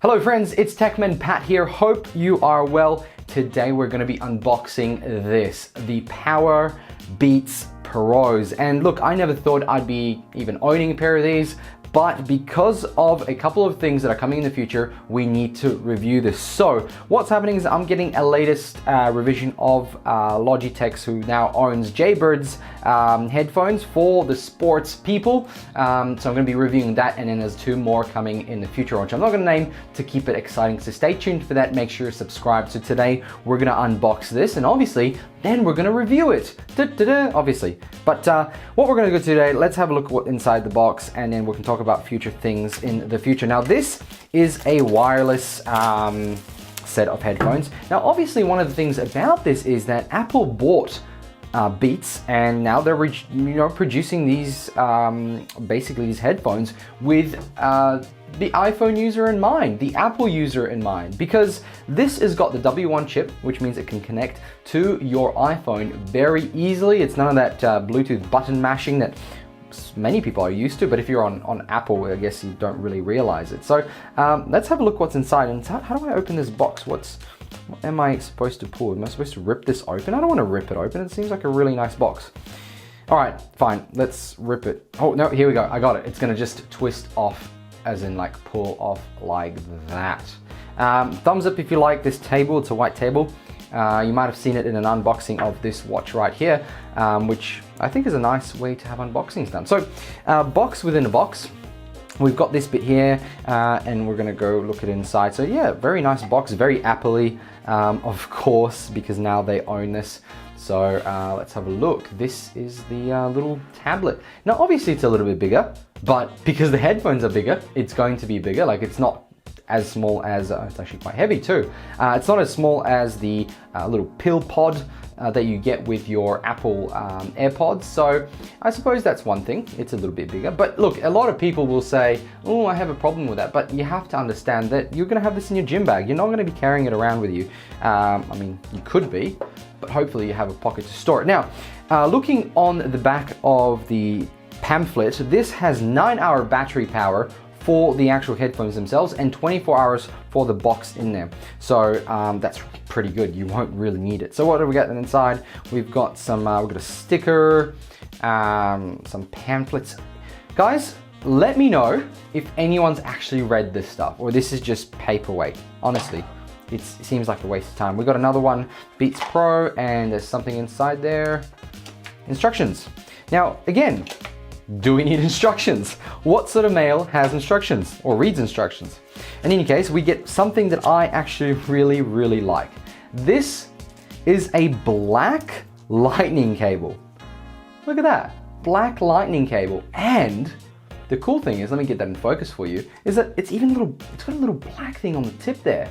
Hello friends, it's Techman Pat here. Hope you are well. Today we're going to be unboxing the PowerBeats Pros. And look, I never thought I'd be even owning a pair of these, but because of a couple of things that are coming in the future, we need to review this. So what's happening is I'm getting a latest revision of Logitech, who now owns Jaybird's headphones for the sports people. So I'm going to be reviewing that, and then there's two more coming in the future, which I'm not going to name to keep it exciting. So stay tuned for that. Make sure you're subscribed. So today we're going to unbox this, and obviously then we're going to review it. Obviously. But what we're going to do today, let's have a look at what's inside the box, and then we can talk about future things in the future. Now this is a wireless set of headphones. Now obviously one of the things about this is that Apple bought Beats, and now they're producing these basically these headphones with the iPhone user in mind, the Apple user in mind, because this has got the W1 chip, which means it can connect to your iPhone very easily. It's none of that Bluetooth button mashing that many people are used to, but if you're on Apple, I guess you don't really realize it. So let's have a look what's inside. And how do I open this box? What am I supposed to pull? Am I supposed to rip this open? I don't want to rip it open. It seems like a really nice box. All right, fine. Let's rip it. Oh no, here we go. I got it. It's gonna just twist off, as in like pull off like that. Thumbs up if you like this table. It's a white table. You might have seen it in an unboxing of this watch right here, which I think is a nice way to have unboxings done. So box within a box. We've got this bit here, and we're gonna go look at inside. So yeah, very nice box, very Apple-y, of course, because now they own this. So let's have a look. This is the little tablet. Now obviously it's a little bit bigger, but because the headphones are bigger, it's going to be bigger. Like it's not as small as, it's actually quite heavy too. It's not as small as the little pill pod that you get with your Apple AirPods. So I suppose that's one thing, it's a little bit bigger. But look, a lot of people will say, oh, I have a problem with that. But you have to understand that you're gonna have this in your gym bag. You're not gonna be carrying it around with you. I mean, you could be, but hopefully you have a pocket to store it. Now, looking on the back of the pamphlet, this has 9-hour battery power for the actual headphones themselves and 24 hours for the box in there. So that's pretty good. You won't really need it. So what do we got inside? We've got some, we've got a sticker, some pamphlets. Guys, let me know if anyone's actually read this stuff or this is just paperweight. Honestly, it seems like a waste of time. We've got another one, Beats Pro, and there's something inside there. Instructions. Now, again, do we need instructions? What sort of mail has instructions or reads instructions? In any case, we get something that I actually really like. This is a black lightning cable. Look at that, black lightning cable. And the cool thing is, let me get that in focus for you, is that it's got a little black thing on the tip there.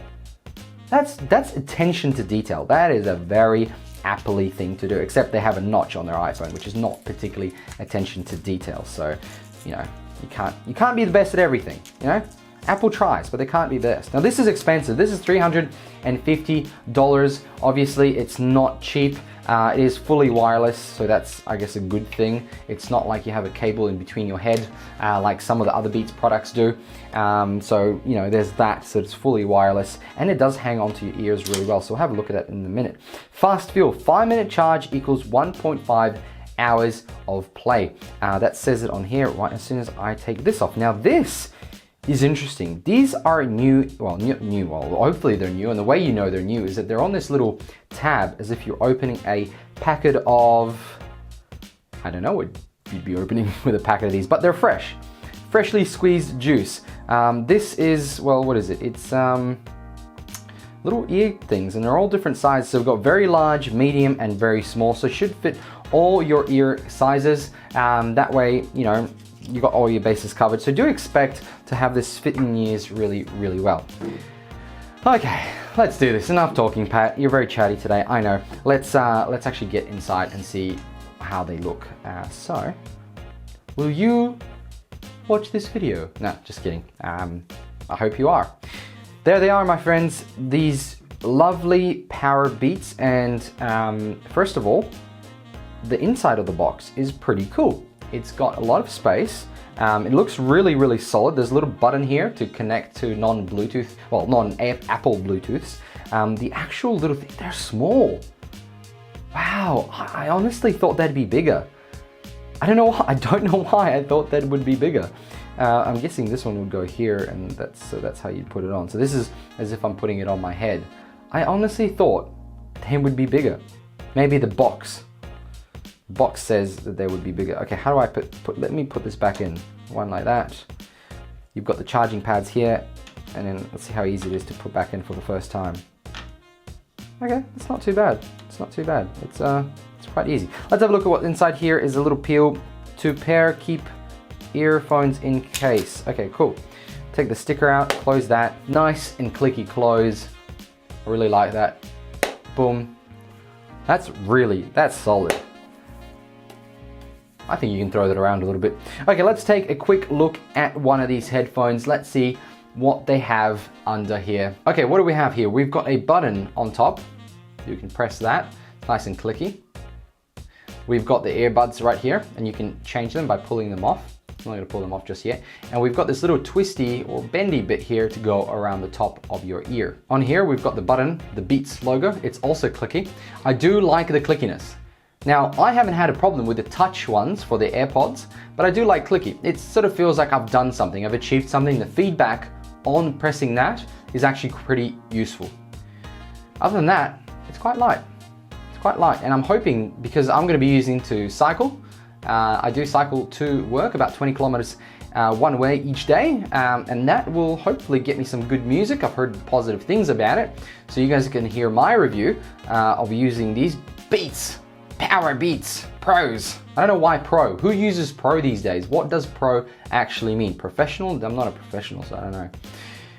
That's attention to detail. That is a very Apple-y thing to do, except they have a notch on their iPhone, which is not particularly attention to detail. So, you know, you can't be the best at everything, you know? Apple tries, but they can't be best. Now this is expensive. This is $350. Obviously, it's not cheap. It is fully wireless, so that's, I guess, a good thing. It's not like you have a cable in between your head, like some of the other Beats products do. So, you know, there's that, so it's fully wireless, and it does hang onto your ears really well. So we'll have a look at that in a minute. Fast fuel, 5-minute charge equals 1.5 hours of play. That says it on here right as soon as I take this off. Now this is interesting. These are new, well, hopefully they're new, and the way you know they're new is that they're on this little tab as if you're opening a packet of, I don't know what you'd be opening with a packet of these, but they're fresh. Freshly squeezed juice. This is, well, what is it? It's little ear things, and they're all different sizes. So we've got very large, medium, and very small, so it should fit all your ear sizes. That way, you know, you got all your bases covered. So do expect to have this fit in your ears really well. Okay, let's do this. Enough talking, Pat. You're very chatty today, I know. Let's actually get inside and see how they look. So, will you watch this video? No, just kidding. I hope you are. There they are, my friends. These lovely PowerBeats, and first of all, the inside of the box is pretty cool. It's got a lot of space. It looks really, really solid. There's a little button here to connect to non-Bluetooth, well, non-Apple Bluetooths. The actual little thing, they're small. Wow, I honestly thought they'd be bigger. I don't know why. I don't know why I thought that would be bigger. I'm guessing this one would go here, and that's how you'd put it on. So this is as if I'm putting it on my head. I honestly thought they would be bigger. Maybe the box says that they would be bigger. Okay, how do I let me put this back in. One like that. You've got the charging pads here, and then let's see how easy it is to put back in for the first time. Okay, it's not too bad. It's not too bad. It's quite easy. Let's have a look at what's inside here. Is a little peel to pair, keep earphones in case. Okay, cool. Take the sticker out, close that. Nice and clicky close. I really like that. Boom. That's solid. I think you can throw that around a little bit. Okay, let's take a quick look at one of these headphones. Let's see what they have under here. Okay, what do we have here? We've got a button on top. You can press that. It's nice and clicky. We've got the earbuds right here, and you can change them by pulling them off. I'm not going to pull them off just yet. And we've got this little twisty or bendy bit here to go around the top of your ear. On here, we've got the button, the Beats logo. It's also clicky. I do like the clickiness. Now, I haven't had a problem with the touch ones for the AirPods, but I do like clicky. It sort of feels like I've done something, I've achieved something. The feedback on pressing that is actually pretty useful. Other than that, it's quite light. It's quite light, and I'm hoping, because I'm going to be using to cycle, I do cycle to work about 20 kilometers one way each day, and that will hopefully get me some good music. I've heard positive things about it, so you guys can hear my review of using these Beats, PowerBeats Pros. I don't know why Pro. Who uses Pro these days? What does Pro actually mean? Professional? I'm not a professional, so I don't know.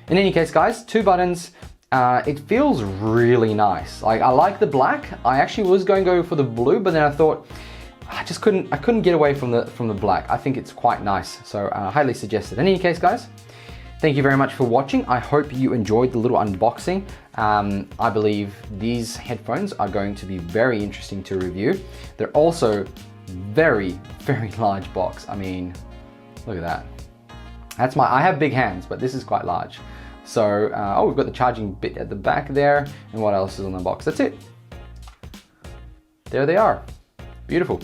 In any case, guys, 2 buttons. It feels really nice. Like, I like the black. I actually was going to go for the blue, but then I thought I couldn't get away from the black. I think it's quite nice, so highly suggested. In any case, guys, thank you very much for watching. I hope you enjoyed the little unboxing. I believe these headphones are going to be very interesting to review. They're also very, very large box. I mean, look at that. I have big hands, but this is quite large. So, oh, we've got the charging bit at the back there. And what else is on the box? That's it. There they are. Beautiful.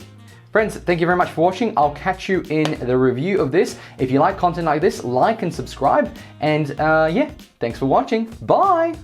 Friends, thank you very much for watching. I'll catch you in the review of this. If you like content like this, like and subscribe. And yeah, thanks for watching. Bye.